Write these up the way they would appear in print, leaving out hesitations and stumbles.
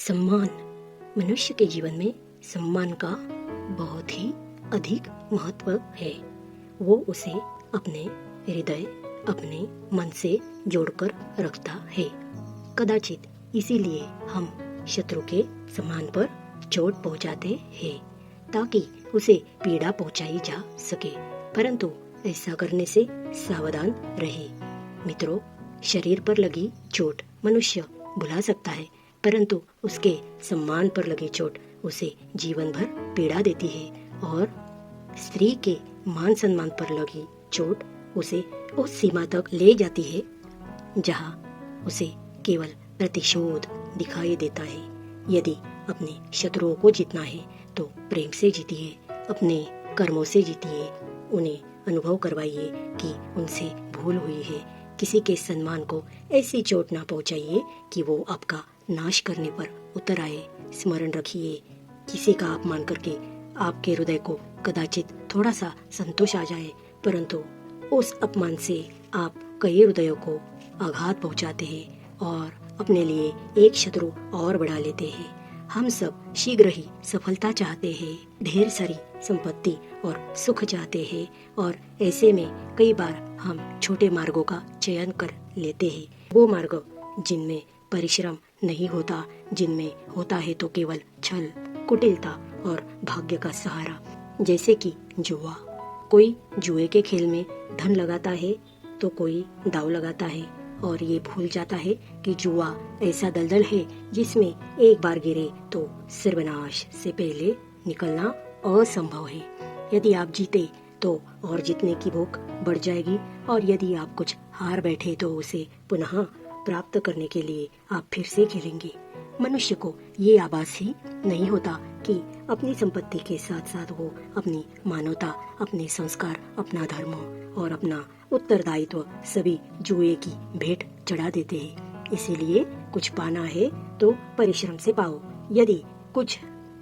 सम्मान। मनुष्य के जीवन में सम्मान का बहुत ही अधिक महत्व है। वो उसे अपने हृदय, अपने मन से जोड़कर रखता है। कदाचित इसीलिए हम शत्रु के सम्मान पर चोट पहुंचाते हैं ताकि उसे पीड़ा पहुंचाई जा सके, परंतु ऐसा करने से सावधान रहे। मित्रों, शरीर पर लगी चोट मनुष्य भुला सकता है, परंतु उसके सम्मान पर लगी चोट उसे जीवन भर पीड़ा देती है। और स्त्री के मान सम्मान पर लगी चोट उसे उस सीमा तक ले जाती है जहां उसे केवल प्रतिशोध दिखाई देता है। यदि अपने शत्रुओं को जीतना है तो प्रेम से जीतिए, अपने कर्मों से जीतिए, उन्हें अनुभव करवाइए कि उनसे भूल हुई है। किसी के सम्मान को ऐसी चोट ना पहुंचाइए कि वो आपका नाश करने पर उतर आए। स्मरण रखिए, किसी का अपमान करके आपके हृदय को कदाचित थोड़ा सा संतोष आ जाए, परंतु उस अपमान से आप कई हृदयों को आघात पहुंचाते हैं और अपने लिए एक शत्रु और बढ़ा लेते हैं। हम सब शीघ्र ही सफलता चाहते हैं, ढेर सारी संपत्ति और सुख चाहते हैं, और ऐसे में कई बार हम छोटे मार्गों का चयन कर लेते हैं। वो मार्ग जिनमें परिश्रम नहीं होता, जिनमें होता है तो केवल छल, कुटिलता और भाग्य का सहारा, जैसे कि जुआ। कोई जुए के खेल में धन लगाता है तो कोई दाव लगाता है और ये भूल जाता है कि जुआ ऐसा दलदल है जिसमें एक बार गिरे तो सर्वनाश से पहले निकलना असंभव है। यदि आप जीते तो और जीतने की भूख बढ़ जाएगी, और यदि आप कुछ हार बैठे तो उसे पुनः प्राप्त करने के लिए आप फिर से खेलेंगे। मनुष्य को ये आभास ही नहीं होता कि अपनी संपत्ति के साथ साथ वो अपनी मानवता, अपने संस्कार, अपना धर्म और अपना उत्तरदायित्व सभी जुए की भेंट चढ़ा देते हैं। इसीलिए कुछ पाना है तो परिश्रम से पाओ। यदि कुछ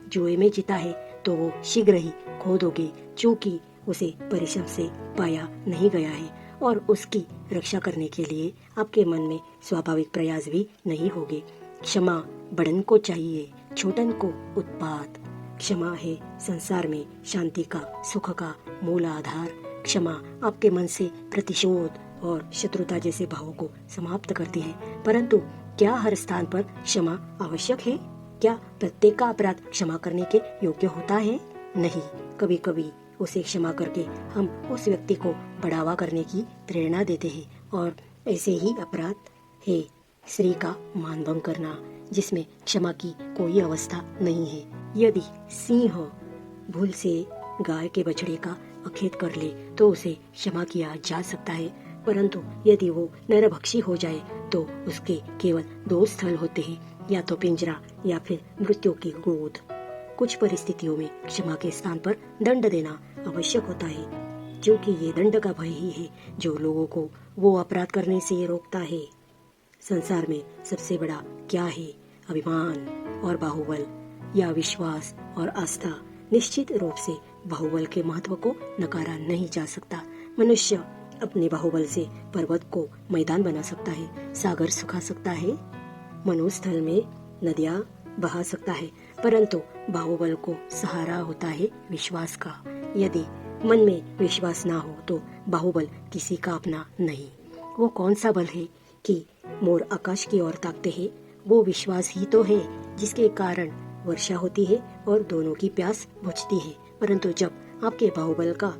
जुए में जीता है तो वो शीघ्र ही खो दोगे, क्योंकि उसे परिश्रम से पाया नहीं गया है, और उसकी रक्षा करने के लिए आपके मन में स्वाभाविक प्रयास भी नहीं होंगे। क्षमा बड़न को चाहिए, छोटन को उत्पात। क्षमा है संसार में शांति का, सुख का मूल आधार। क्षमा आपके मन से प्रतिशोध और शत्रुता जैसे भावों को समाप्त करती है। परंतु क्या हर स्थान पर क्षमा आवश्यक है? क्या प्रत्येक का अपराध क्षमा करने के योग्य होता है? नहीं, कभी कभी उसे क्षमा करके हम उस व्यक्ति को बढ़ावा करने की प्रेरणा देते हैं, और ऐसे ही अपराध है स्त्री का मानभंग करना, जिसमें क्षमा की कोई अवस्था नहीं है। यदि सिंह भूल से गाय के बछड़े का अखेत कर ले तो उसे क्षमा किया जा सकता है, परंतु यदि वो नरभक्षी हो जाए तो उसके केवल दो स्थल होते हैं, या तो पिंजरा या फिर मृत्यु की गोद। कुछ परिस्थितियों में क्षमा के स्थान पर दंड देना आवश्यक होता है, क्योंकि ये दंड का भय ही है जो लोगों को वो अपराध करने से रोकता है। संसार में सबसे बड़ा क्या है? अभिमान और बाहुबल, या विश्वास और आस्था? निश्चित रूप से बाहुबल के महत्व को नकारा नहीं जा सकता। मनुष्य अपने बाहुबल से पर्वत को मैदान बना सकता है, सागर सुखा सकता है, मनुस्थल में नदियां बहा सकता है, परंतु बाहुबल को सहारा होता है विश्वास का। यदि मन में विश्वास ना हो तो बाहुबल किसी का अपना नहीं। वो कौन सा बल है कि मोर आकाश की ओर ताकते हैं? वो विश्वास ही तो है जिसके कारण वर्षा होती है और दोनों की प्यास बुझती है। परंतु जब आपके बाहुबल का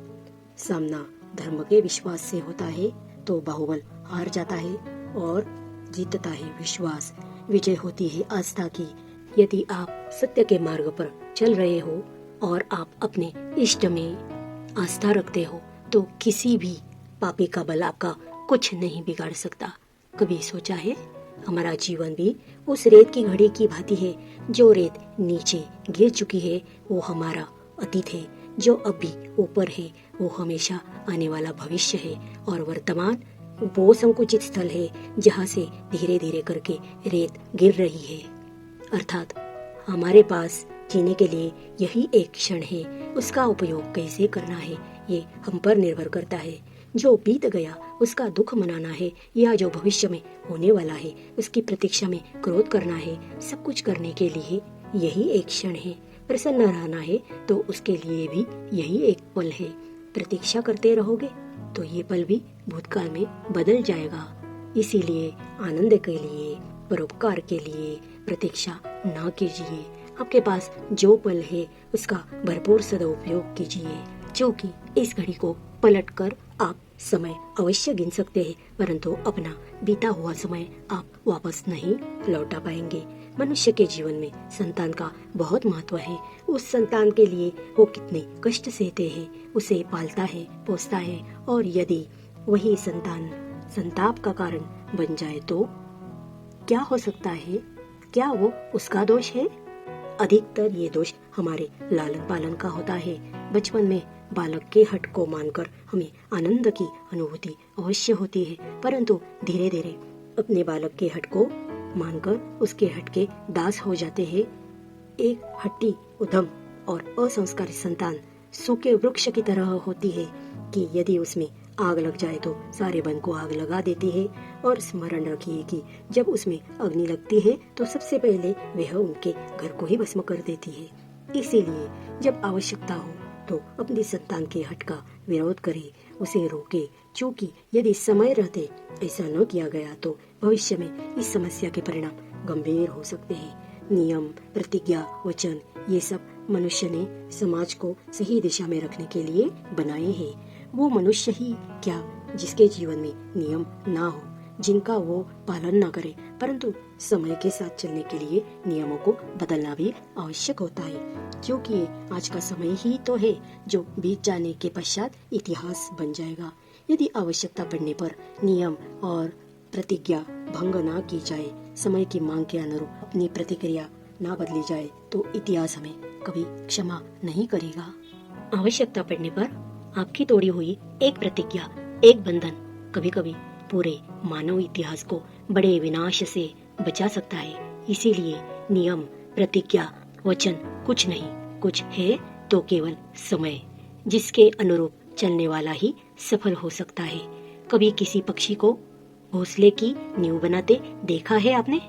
सामना धर्म के विश्वास से होता है तो बाहुबल हार जाता है और जीतता है विश्वास। विजय होती है आस्था की। यदि आप सत्य के मार्ग पर चल रहे हो और आप अपने इष्ट में आस्था रखते हो तो किसी भी पापी का बल आपका कुछ नहीं बिगाड़ सकता। कभी सोचा है हमारा जीवन भी उस रेत की घड़ी की भांति है। जो रेत नीचे गिर चुकी है वो हमारा अतीत है, जो अभी ऊपर है वो हमेशा आने वाला भविष्य है, और वर्तमान वो संकुचित स्थल है जहाँ से धीरे धीरे करके रेत गिर रही है। अर्थात हमारे पास जीने के लिए यही एक क्षण है। उसका उपयोग कैसे करना है ये हम पर निर्भर करता है। जो बीत गया उसका दुख मनाना है या जो भविष्य में होने वाला है उसकी प्रतीक्षा में क्रोध करना है। सब कुछ करने के लिए यही एक क्षण है। प्रसन्न रहना है तो उसके लिए भी यही एक पल है। प्रतीक्षा करते रहोगे तो ये पल भी भूतकाल में बदल जाएगा। इसीलिए आनंद के लिए, परोपकार के लिए प्रतीक्षा ना कीजिए। आपके पास जो पल है उसका भरपूर सदुपयोग कीजिए, क्योंकि इस घड़ी को पलटकर आप समय अवश्य गिन सकते हैं, परंतु अपना बीता हुआ समय आप वापस नहीं लौटा पाएंगे। मनुष्य के जीवन में संतान का बहुत महत्व है। उस संतान के लिए वो कितने कष्ट सहते हैं, उसे पालता है, पोसता है, और यदि वही संतान संताप का कारण बन जाए तो क्या हो सकता है? क्या वो उसका दोष है? अधिकतर ये दोष हमारे लालन पालन का होता है। बचपन में बालक के हठ को मानकर हमें आनंद की अनुभूति अवश्य होती है, परंतु धीरे धीरे अपने बालक के हठ को मानकर उसके हठ के दास हो जाते हैं। एक हट्टी, उद्यम और असंस्कारी संतान सूखे वृक्ष की तरह होती है कि यदि उसमें आग लग जाए तो सारे वन को आग लगा देती है। और स्मरण रखिए कि जब उसमें अग्नि लगती है तो सबसे पहले वह उनके घर को ही भस्म कर देती है। इसीलिए जब आवश्यकता हो तो अपनी संतान के हठ का विरोध करे, उसे रोके, क्योंकि यदि समय रहते ऐसा न किया गया तो भविष्य में इस समस्या के परिणाम गंभीर हो सकते हैं। नियम, प्रतिज्ञा, वचन, ये सब मनुष्य ने समाज को सही दिशा में रखने के लिए बनाए हैं। वो मनुष्य ही क्या जिसके जीवन में नियम ना हो, जिनका वो पालन ना करे, परंतु समय के साथ चलने के लिए नियमों को बदलना भी आवश्यक होता है, क्योंकि आज का समय ही तो है जो बीत जाने के पश्चात इतिहास बन जाएगा। यदि आवश्यकता पड़ने पर नियम और प्रतिज्ञा भंग ना की जाए, समय की मांग के अनुरूप अपनी प्रतिक्रिया ना बदली जाए तो इतिहास हमें कभी क्षमा नहीं करेगा। आवश्यकता पड़ने पर आपकी तोड़ी हुई एक प्रतिज्ञा, एक बंधन कभी कभी पूरे मानव इतिहास को बड़े विनाश से बचा सकता है। इसीलिए नियम, प्रतिज्ञा, वचन कुछ नहीं, कुछ है तो केवल समय, जिसके अनुरूप चलने वाला ही सफल हो सकता है। कभी किसी पक्षी को घोंसले की नींव बनाते देखा है आपने?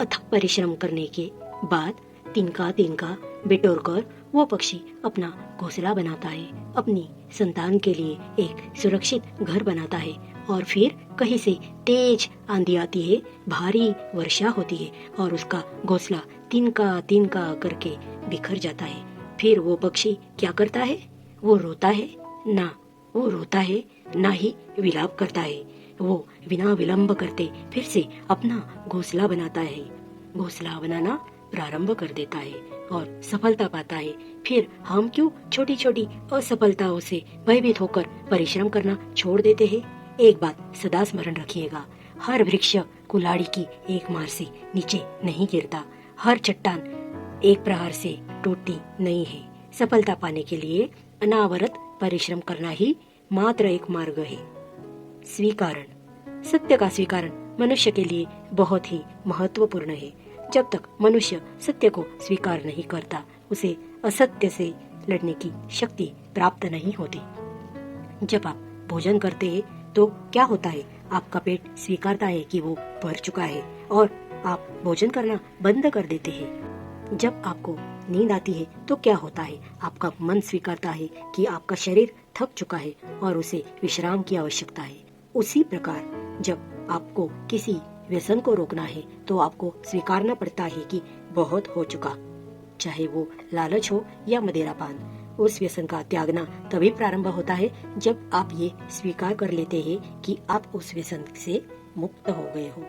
अथक परिश्रम करने के बाद तिनका तिनका बिटोरकर वो पक्षी अपना घोंसला बनाता है, अपनी संतान के लिए एक सुरक्षित घर बनाता है, और फिर कहीं से तेज आंधी आती है, भारी वर्षा होती है और उसका घोंसला तिनका तिनका करके बिखर जाता है। फिर वो पक्षी क्या करता है? वो रोता है ना, वो रोता है ना ही विलाप करता है। वो बिना विलंब करते फिर से अपना घोंसला बनाता है, घोंसला बनाना प्रारंभ कर देता है और सफलता पाता है। फिर हम क्यों छोटी छोटी असफलताओं से भयभीत होकर परिश्रम करना छोड़ देते हैं? एक बात सदा स्मरण रखिएगा, हर वृक्ष कुल्हाड़ी की एक मार से नीचे नहीं गिरता, हर चट्टान एक प्रहार से टूटती नहीं है। सफलता पाने के लिए अनावरत परिश्रम करना ही मात्र एक मार्ग है। स्वीकारण, सत्य का स्वीकारण मनुष्य के लिए बहुत ही महत्वपूर्ण है। जब तक मनुष्य सत्य को स्वीकार नहीं करता, उसे असत्य से लड़ने की शक्ति प्राप्त नहीं होती। जब आप भोजन करते हैं तो क्या होता है? आपका पेट स्वीकारता है कि वो भर चुका है और आप भोजन करना बंद कर देते हैं। जब आपको नींद आती है तो क्या होता है? आपका मन स्वीकारता है कि आपका शरीर थक चुका है और उसे विश्राम की आवश्यकता है। उसी प्रकार जब आपको किसी व्यसन को रोकना है तो आपको स्वीकारना पड़ता है कि बहुत हो चुका, चाहे वो लालच हो या मदिरापान। उस व्यसन का त्यागना तभी प्रारंभ होता है जब आप ये स्वीकार कर लेते हैं कि आप उस व्यसन से मुक्त हो गए हो।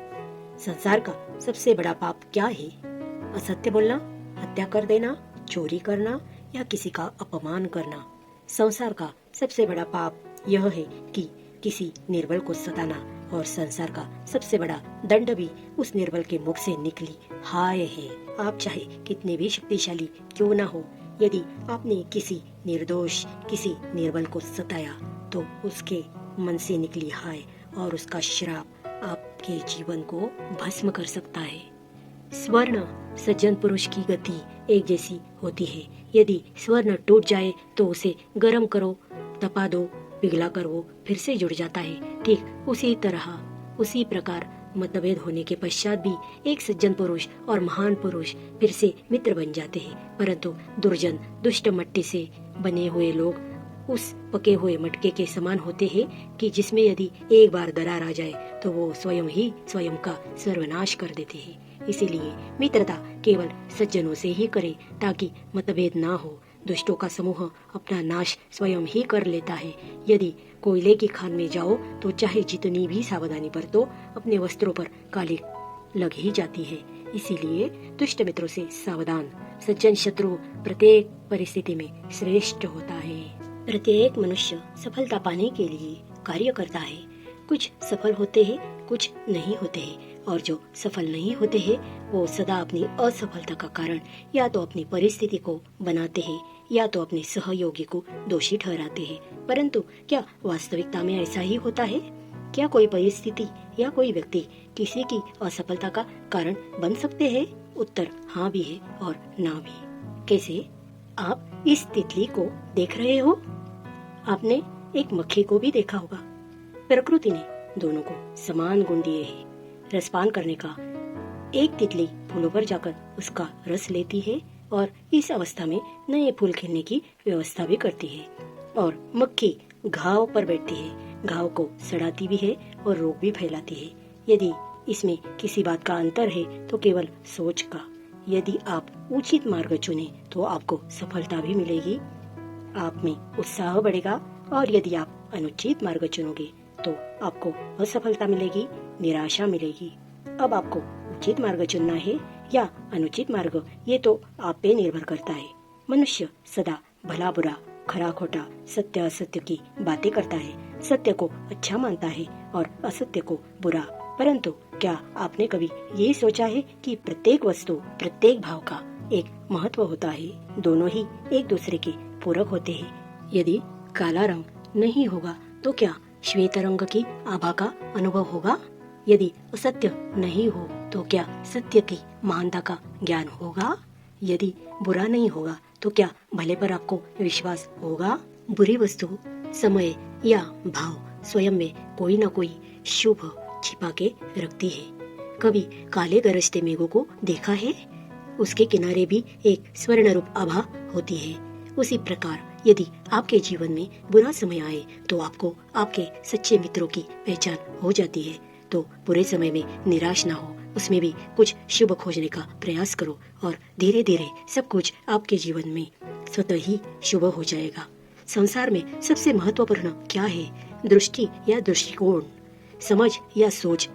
संसार का सबसे बड़ा पाप क्या है? असत्य बोलना, हत्या कर देना, चोरी करना या किसी का अपमान करना। संसार का सबसे बड़ा पाप यह है कि किसी निर्बल को सताना, और संसार का सबसे बड़ा दंड भी उस निर्बल के मुख से निकली हाय है। आप चाहे कितने भी शक्तिशाली क्यों ना हो, यदि आपने किसी निर्दोष, किसी निर्बल को सताया तो उसके मन से निकली हाय और उसका श्राप आपके जीवन को भस्म कर सकता है। स्वर्ण सज्जन पुरुष की गति एक जैसी होती है। यदि स्वर्ण टूट जाए तो उसे गर्म करो, तपा दो पिघलाकर वो फिर से जुड़ जाता है। ठीक उसी प्रकार मतभेद होने के पश्चात भी एक सज्जन पुरुष और महान पुरुष फिर से मित्र बन जाते हैं। परंतु दुर्जन दुष्ट मट्टी से बने हुए लोग उस पके हुए मटके के समान होते हैं कि जिसमें यदि एक बार दरार आ जाए तो वो स्वयं ही स्वयं का सर्वनाश कर देते हैं। इसीलिए मित्रता केवल सज्जनों से ही करें ताकि मतभेद ना हो। दुष्टों का समूह अपना नाश स्वयं ही कर लेता है। यदि कोयले की खान में जाओ तो चाहे जितनी भी सावधानी बरतो, अपने वस्त्रों पर काली लग ही जाती है। इसीलिए दुष्ट मित्रों से सावधान। सज्जन शत्रु प्रत्येक परिस्थिति में श्रेष्ठ होता है। प्रत्येक मनुष्य सफलता पाने के लिए कार्य करता है। कुछ सफल होते हैं, कुछ नहीं होते हैं, और जो सफल नहीं होते हैं वो सदा अपनी असफलता का कारण या तो अपनी परिस्थिति को बनाते हैं या तो अपने सहयोगी को दोषी ठहराते हैं। परंतु क्या वास्तविकता में ऐसा ही होता है? क्या कोई परिस्थिति या कोई व्यक्ति किसी की असफलता का कारण बन सकते हैं? उत्तर हाँ भी है और ना भी। कैसे? आप इस तितली को देख रहे हो, आपने एक मक्खी को भी देखा होगा। प्रकृति ने दोनों को समान गुण दिए हैं। रसपान करने का एक तितली फूलों पर जाकर उसका रस लेती है और इस अवस्था में नए फूल खिलने की व्यवस्था भी करती है, और मक्खी घाव पर बैठती है, घाव को सड़ाती भी है और रोग भी फैलाती है। यदि इसमें किसी बात का अंतर है तो केवल सोच का। यदि आप उचित मार्ग चुने तो आपको सफलता भी मिलेगी, आप में उत्साह बढ़ेगा, और यदि आप अनुचित मार्ग चुनोगे तो आपको असफलता मिलेगी, निराशा मिलेगी। अब आपको उचित मार्ग चुनना है या अनुचित मार्ग, ये तो आप पे निर्भर करता है। मनुष्य सदा भला बुरा, खरा खोटा, सत्य असत्य की बातें करता है। सत्य को अच्छा मानता है और असत्य को बुरा। परंतु क्या आपने कभी ये सोचा है कि प्रत्येक वस्तु, प्रत्येक भाव का एक महत्व होता है? दोनों ही एक दूसरे के पूरक होते हैं। यदि काला रंग नहीं होगा तो क्या श्वेत रंग की आभा का अनुभव होगा? यदि असत्य नहीं हो तो क्या सत्य की महानता का ज्ञान होगा? यदि बुरा नहीं होगा तो क्या भले पर आपको विश्वास होगा? बुरी वस्तु, समय या भाव स्वयं में कोई न कोई शुभ छिपा के रखती है। कभी काले गरजते मेघों को देखा है? उसके किनारे भी एक स्वर्ण रूप आभा होती है। उसी प्रकार यदि आपके जीवन में बुरा समय आए तो आपको आपके सच्चे मित्रों की पहचान हो जाती है। तो बुरे समय में निराश ना हो, उसमें भी कुछ शुभ खोजने का प्रयास करो और धीरे धीरे सब कुछ आपके जीवन में स्वतः ही शुभ हो जाएगा। संसार में सबसे महत्वपूर्ण क्या है? दृष्टि या दृष्टिकोण, समझ या सोच।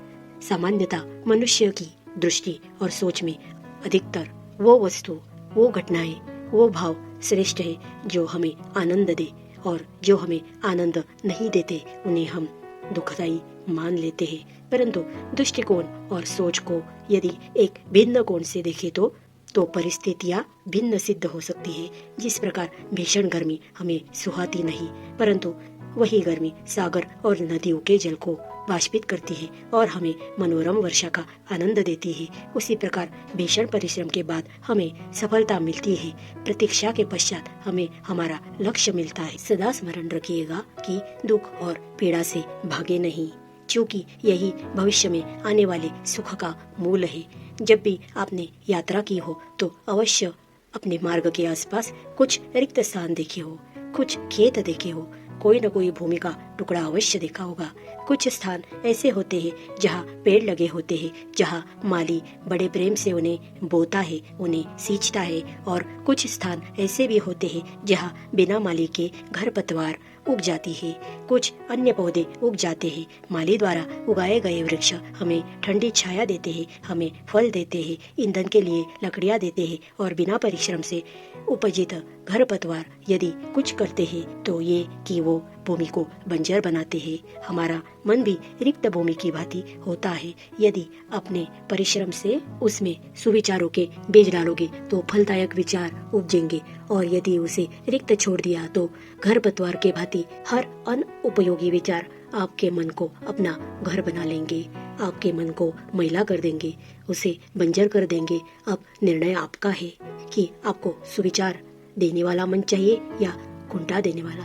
सामान्यतः मनुष्य की दृष्टि और सोच में अधिकतर वो वस्तु, वो घटनाएं, वो भाव श्रेष्ठ है जो हमें आनंद दे, और जो हमें आनंद नहीं देते उन्हें हम दुखदायी मान लेते हैं। परंतु दृष्टिकोण और सोच को यदि एक भिन्न कोण से देखें तो परिस्थितियां भिन्न सिद्ध हो सकती है। जिस प्रकार भीषण गर्मी हमें सुहाती नहीं, परंतु वही गर्मी सागर और नदियों के जल को वाष्पित करती है और हमें मनोरम वर्षा का आनंद देती है, उसी प्रकार भीषण परिश्रम के बाद हमें सफलता मिलती है। प्रतीक्षा के पश्चात हमें हमारा लक्ष्य मिलता है। सदा स्मरण रखिएगा कि दुख और पीड़ा से भागे नहीं, क्योंकि यही भविष्य में आने वाले सुख का मूल है। जब भी आपने यात्रा की हो तो अवश्य अपने मार्ग के आसपास कुछ रिक्त स्थान देखे हो, कुछ खेत देखे हो, कोई न कोई भूमि का टुकड़ा अवश्य देखा होगा। कुछ स्थान ऐसे होते हैं जहाँ पेड़ लगे होते हैं, जहाँ माली बड़े प्रेम से उन्हें बोता है, उन्हें सींचता है, और कुछ स्थान ऐसे भी होते हैं जहाँ बिना माली के खरपतवार उग जाती है, कुछ अन्य पौधे उग जाते हैं। माली द्वारा उगाए गए वृक्ष हमें ठंडी छाया देते हैं, हमें फल देते हैं, ईंधन के लिए लकड़ियाँ देते हैं, और बिना परिश्रम से उपजित खरपतवार यदि कुछ करते हैं तो ये कि वो भूमि को बंजर बनाते हैं। हमारा मन भी रिक्त भूमि की भांति होता है। यदि अपने परिश्रम से उसमें सुविचारों के बीज डालोगे तो फलदायक विचार उपजेंगे, और यदि उसे रिक्त छोड़ दिया तो खरपतवार के भांति हर अनुपयोगी विचार आपके मन को अपना घर बना लेंगे, आपके मन को मैला कर देंगे, उसे बंजर कर देंगे। अब निर्णय आपका है कि आपको सुविचार देने वाला मन चाहिए या कुंठा देने वाला।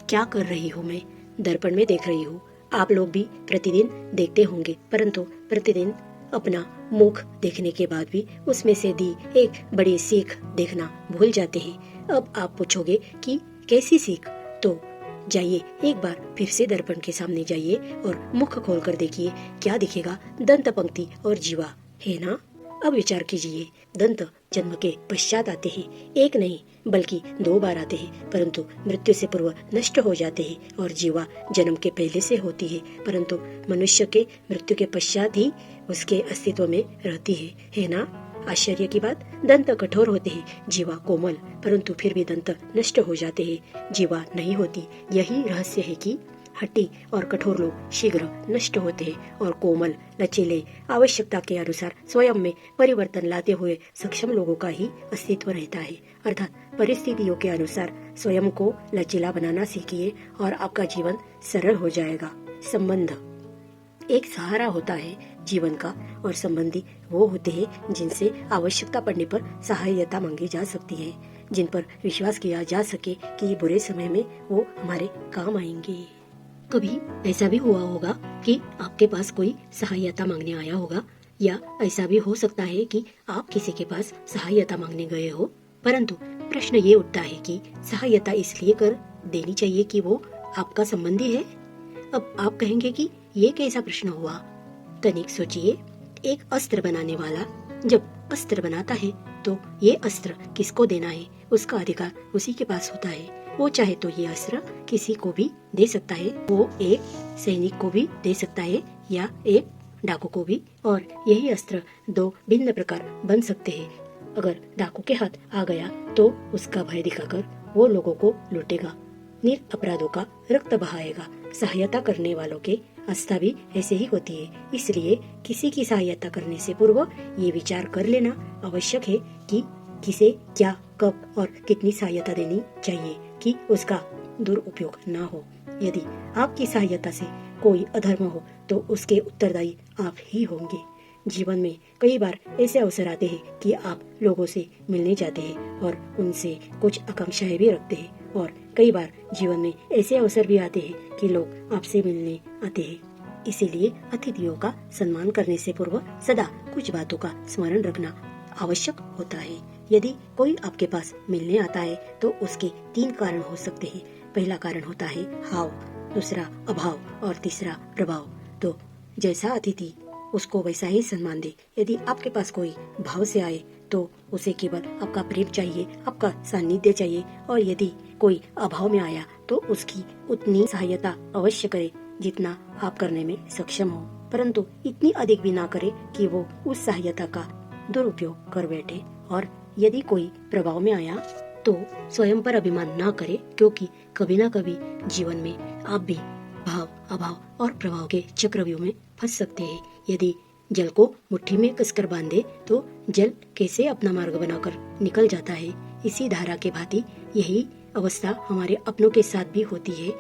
क्या कर रही हूँ मैं? दर्पण में देख रही हूँ। आप लोग भी प्रतिदिन देखते होंगे, परंतु प्रतिदिन अपना मुख देखने के बाद भी उसमें से दी एक बड़ी सीख देखना भूल जाते हैं। अब आप पूछोगे कि कैसी सीख? तो जाइए एक बार फिर से दर्पण के सामने जाइए और मुख खोलकर देखिए, क्या दिखेगा? दंत पंक्ति और जीवा, है ना? अब विचार कीजिए, दंत जन्म के पश्चात आते हैं, एक नहीं बल्कि 2 बार आते हैं, परंतु मृत्यु से पूर्व नष्ट हो जाते हैं, और जीवा जन्म के पहले से होती है, परंतु मनुष्य के मृत्यु के पश्चात ही उसके अस्तित्व में रहती है ना? आश्चर्य की बात, दंत कठोर होते हैं, जीवा कोमल, परंतु फिर भी दंत नष्ट हो जाते हैं, जीवा नहीं होती। यही रहस्य है कि हट्टी और कठोर लोग शीघ्र नष्ट होते हैं और कोमल, लचीले, आवश्यकता के अनुसार स्वयं में परिवर्तन लाते हुए सक्षम लोगों का ही अस्तित्व रहता है। अर्थात परिस्थितियों के अनुसार स्वयं को लचीला बनाना सीखिए और आपका जीवन सरल हो जाएगा। संबंध एक सहारा होता है जीवन का, और संबंधी वो होते हैं जिनसे आवश्यकता पड़ने पर सहायता मांगी जा सकती है, जिन पर विश्वास किया जा सके कि बुरे समय में वो हमारे काम आएंगे। कभी ऐसा भी हुआ होगा कि आपके पास कोई सहायता मांगने आया होगा, या ऐसा भी हो सकता है कि आप किसी के पास सहायता मांगने गए हो, परंतु प्रश्न ये उठता है कि सहायता इसलिए कर देनी चाहिए कि वो आपका संबंधी है। अब आप कहेंगे कि ये कैसा प्रश्न हुआ? तनिक सोचिए, एक अस्त्र बनाने वाला जब अस्त्र बनाता है तो ये अस्त्र किसको देना है, उसका अधिकार उसी के पास होता है। वो चाहे तो ये अस्त्र किसी को भी दे सकता है, वो एक सैनिक को भी दे सकता है या एक डाकू को भी, और यही अस्त्र 2 भिन्न प्रकार बन सकते हैं। अगर डाकू के हाथ आ गया तो उसका भय दिखाकर वो लोगों को लूटेगा, निरपराधों का रक्त बहाएगा। सहायता करने वालों के आस्था भी ऐसे ही होती है। इसलिए किसी की सहायता करने से पूर्व ये विचार कर लेना आवश्यक है कि किसे क्या, कब और कितनी सहायता देनी चाहिए कि उसका दुरुपयोग न हो। यदि आपकी सहायता से कोई अधर्म हो तो उसके उत्तरदायी आप ही होंगे। जीवन में कई बार ऐसे अवसर आते हैं कि आप लोगों से मिलने जाते हैं और उनसे कुछ आकांक्षाएं भी रखते हैं, और कई बार जीवन में ऐसे अवसर भी आते हैं कि लोग आपसे मिलने आते हैं। इसीलिए अतिथियों का सम्मान करने से पूर्व सदा कुछ बातों का स्मरण रखना आवश्यक होता है। यदि कोई आपके पास मिलने आता है तो उसके 3 कारण हो सकते हैं। पहला कारण होता है हाव, दूसरा अभाव और तीसरा प्रभाव। तो जैसा अतिथि उसको वैसा ही सम्मान दे। यदि आपके पास कोई भाव से आए तो उसे केवल आपका प्रेम चाहिए, आपका सानिध्य चाहिए, और यदि कोई अभाव में आया तो उसकी उतनी सहायता अवश्य करे जितना आप करने में सक्षम हो, परंतु इतनी अधिक भी ना करे कि वो उस सहायता का दुरुपयोग कर बैठे। और यदि कोई प्रभाव में आया तो स्वयं पर अभिमान ना करे, क्योंकि कभी ना कभी जीवन में आप भी भाव, अभाव और प्रभाव के चक्रव्यूह में फंस सकते हैं। यदि जल को मुट्ठी में कसकर बांधे तो जल कैसे अपना मार्ग बनाकर निकल जाता है। इसी धारा के भांति यही अवस्था हमारे अपनों के साथ भी होती है।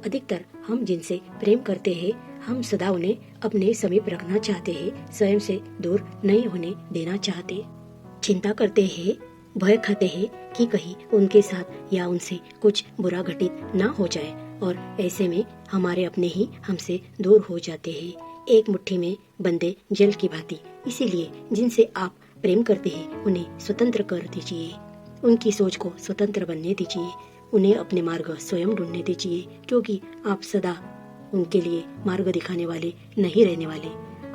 अधिकतर हम जिनसे प्रेम करते हैं, हम सदा उन्हें अपने समीप रखना चाहते हैं, स्वयं से दूर नहीं होने देना चाहते। चिंता करते हैं, भय खाते हैं कि कहीं उनके साथ या उनसे कुछ बुरा घटित ना हो जाए, और ऐसे में हमारे अपने ही हमसे दूर हो जाते हैं, एक मुट्ठी में बंदे जल की भांति। इसीलिए जिनसे आप प्रेम करते हैं उन्हें स्वतंत्र कर दीजिए, उनकी सोच को स्वतंत्र बनने दीजिए, उन्हें अपने मार्ग स्वयं ढूंढने दीजिए, क्योंकि आप सदा उनके लिए मार्ग दिखाने वाले नहीं रहने वाले।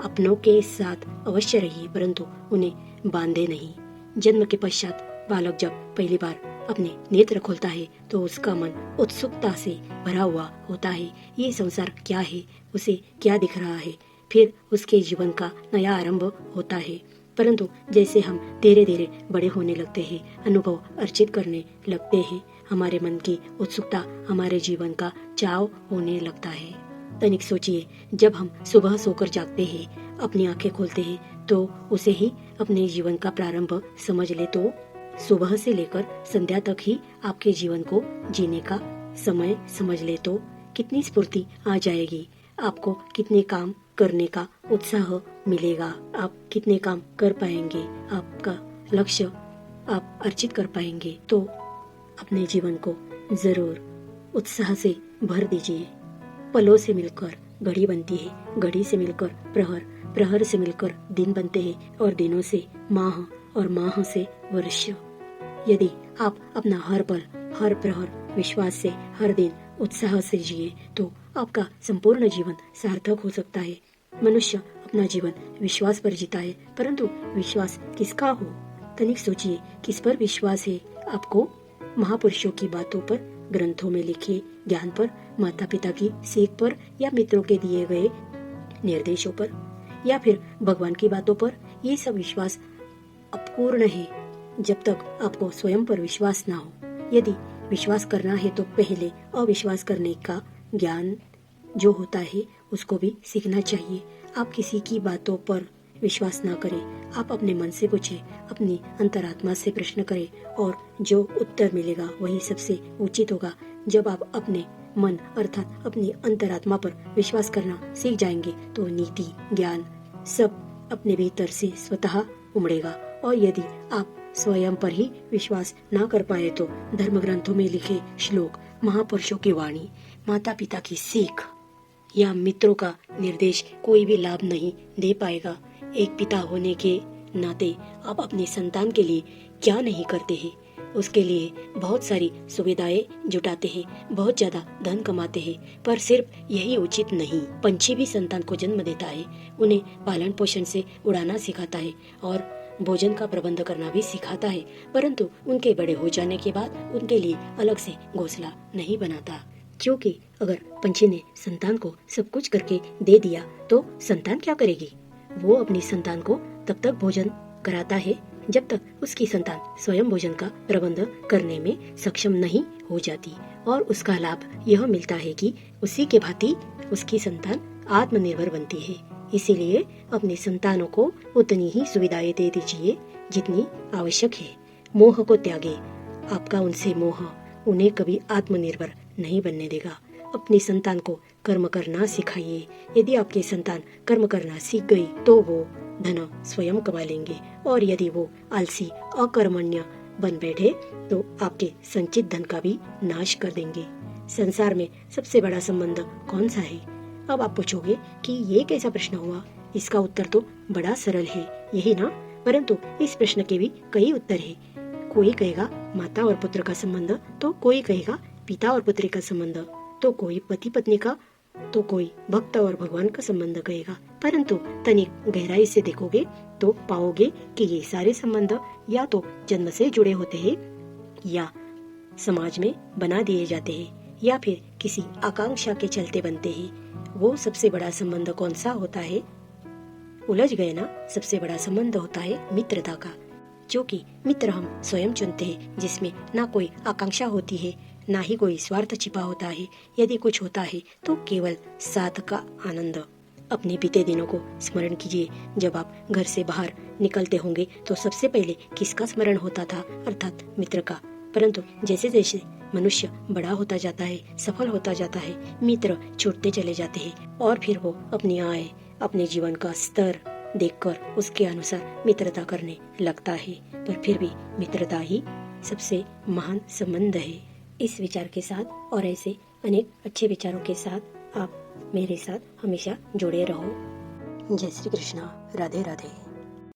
अपनों के साथ अवश्य रहिए, परंतु उन्हें बांधे नहीं। जन्म के पश्चात बालक जब पहली बार अपने नेत्र खोलता है तो उसका मन उत्सुकता से भरा हुआ होता है। ये संसार क्या है, उसे क्या दिख रहा है, फिर उसके जीवन का नया आरंभ होता है। परंतु जैसे हम धीरे धीरे बड़े होने लगते हैं, अनुभव अर्जित करने लगते हैं, हमारे मन की उत्सुकता हमारे जीवन का चाव होने लगता है। तनिक सोचिए, जब हम सुबह सोकर जागते हैं, अपनी आंखें खोलते हैं तो उसे ही अपने जीवन का प्रारंभ समझ ले तो सुबह से लेकर संध्या तक ही आपके जीवन को जीने का समय समझ ले तो कितनी स्फूर्ति आ जाएगी, आपको कितने काम करने का उत्साह मिलेगा, आप कितने काम कर पाएंगे, आपका लक्ष्य आप अर्जित कर पाएंगे। तो अपने जीवन को जरूर उत्साह से भर दीजिए। पलों से मिलकर घड़ी बनती है, घड़ी से मिलकर प्रहर, प्रहर से मिलकर दिन बनते हैं और दिनों से माह और माह से वर्ष। यदि आप अपना हर पल, हर प्रहर विश्वास से, हर दिन उत्साह से जिए तो आपका संपूर्ण जीवन सार्थक हो सकता है। मनुष्य अपना जीवन विश्वास पर जीता है, परंतु विश्वास किसका हो? तनिक सोचिए, किस पर विश्वास है आपको? महापुरुषों की बातों पर, ग्रंथों में लिखे ज्ञान पर, माता पिता की सीख पर, या मित्रों के दिए गए निर्देशों पर, या फिर भगवान की बातों पर? ये सब विश्वास अपूर्ण है जब तक आपको स्वयं पर विश्वास ना हो। यदि विश्वास करना है तो पहले अविश्वास करने का ज्ञान जो होता है उसको भी सीखना चाहिए। आप किसी की बातों पर विश्वास ना करें, आप अपने मन से पूछें, अपनी अंतरात्मा से प्रश्न करें और जो उत्तर मिलेगा वही सबसे उचित होगा। जब आप अपने मन अर्थात अपनी अंतरात्मा पर विश्वास करना सीख जाएंगे तो नीति, ज्ञान सब अपने भीतर से स्वतः उमड़ेगा। और यदि आप स्वयं पर ही विश्वास ना कर पाए तो धर्म ग्रंथों में लिखे श्लोक, महापुरुषों की वाणी, माता पिता की सीख या मित्रों का निर्देश कोई भी लाभ नहीं दे पाएगा। एक पिता होने के नाते आप अपने संतान के लिए क्या नहीं करते हैं? उसके लिए बहुत सारी सुविधाएं जुटाते हैं, बहुत ज्यादा धन कमाते हैं, पर सिर्फ यही उचित नहीं। पंछी भी संतान को जन्म देता है, उन्हें पालन पोषण से उड़ाना सिखाता है और भोजन का प्रबंध करना भी सिखाता है, परंतु उनके बड़े हो जाने के बाद उनके लिए अलग से घोंसला नहीं बनाता। क्योंकि अगर पंछी ने संतान को सब कुछ करके दे दिया तो संतान क्या करेगी? वो अपनी संतान को तब तक भोजन कराता है जब तक उसकी संतान स्वयं भोजन का प्रबंध करने में सक्षम नहीं हो जाती, और उसका लाभ यह मिलता है कि उसी के भांति उसकी संतान आत्मनिर्भर बनती है। इसीलिए अपनी संतानों को उतनी ही सुविधाएं दे दीजिए जितनी आवश्यक है। मोह को त्यागे, आपका उनसे मोह उन्हें कभी आत्मनिर्भर नहीं बनने देगा। अपनी संतान को कर्म करना सिखाइए। यदि आपकी संतान कर्म करना सीख गई तो वो धन स्वयं कमा लेंगे, और यदि वो आलसी अकर्मण्य बन बैठे तो आपके संचित धन का भी नाश कर देंगे। संसार में सबसे बड़ा संबंध कौन सा है? अब आप पूछोगे कि ये कैसा प्रश्न हुआ? इसका उत्तर तो बड़ा सरल है, यही ना? परंतु इस प्रश्न के भी कई उत्तर है। कोई कहेगा माता और पुत्र का संबंध, तो कोई कहेगा पिता और पुत्री का संबंध, तो कोई पति पत्नी का, तो कोई भक्त और भगवान का संबंध कहेगा। परंतु तनिक गहराई से देखोगे तो पाओगे कि ये सारे संबंध या तो जन्म से जुड़े होते हैं, या समाज में बना दिए जाते हैं, या फिर किसी आकांक्षा के चलते बनते हैं। वो सबसे बड़ा संबंध कौन सा होता है? उलझ गए ना? सबसे बड़ा संबंध होता है मित्रता का, जो कि मित्र हम स्वयं चुनते हैं, जिसमें ना कोई आकांक्षा होती है, ना ही कोई स्वार्थ छिपा होता है। यदि कुछ होता है तो केवल साथ का आनंद। अपने बीते दिनों को स्मरण कीजिए। जब आप घर से बाहर निकलते होंगे तो सबसे पहले किसका स्मरण होता था? अर्थात मित्र का। परंतु जैसे जैसे मनुष्य बड़ा होता जाता है, सफल होता जाता है, मित्र छूटते चले जाते हैं, और फिर वो अपनी आय, अपने जीवन का स्तर देखकर उसके अनुसार मित्रता करने लगता है। पर फिर भी मित्रता ही सबसे महान संबंध है। इस विचार के साथ और ऐसे अनेक अच्छे विचारों के साथ आप मेरे साथ हमेशा जुड़े रहो। जय श्री कृष्णा। राधे राधे।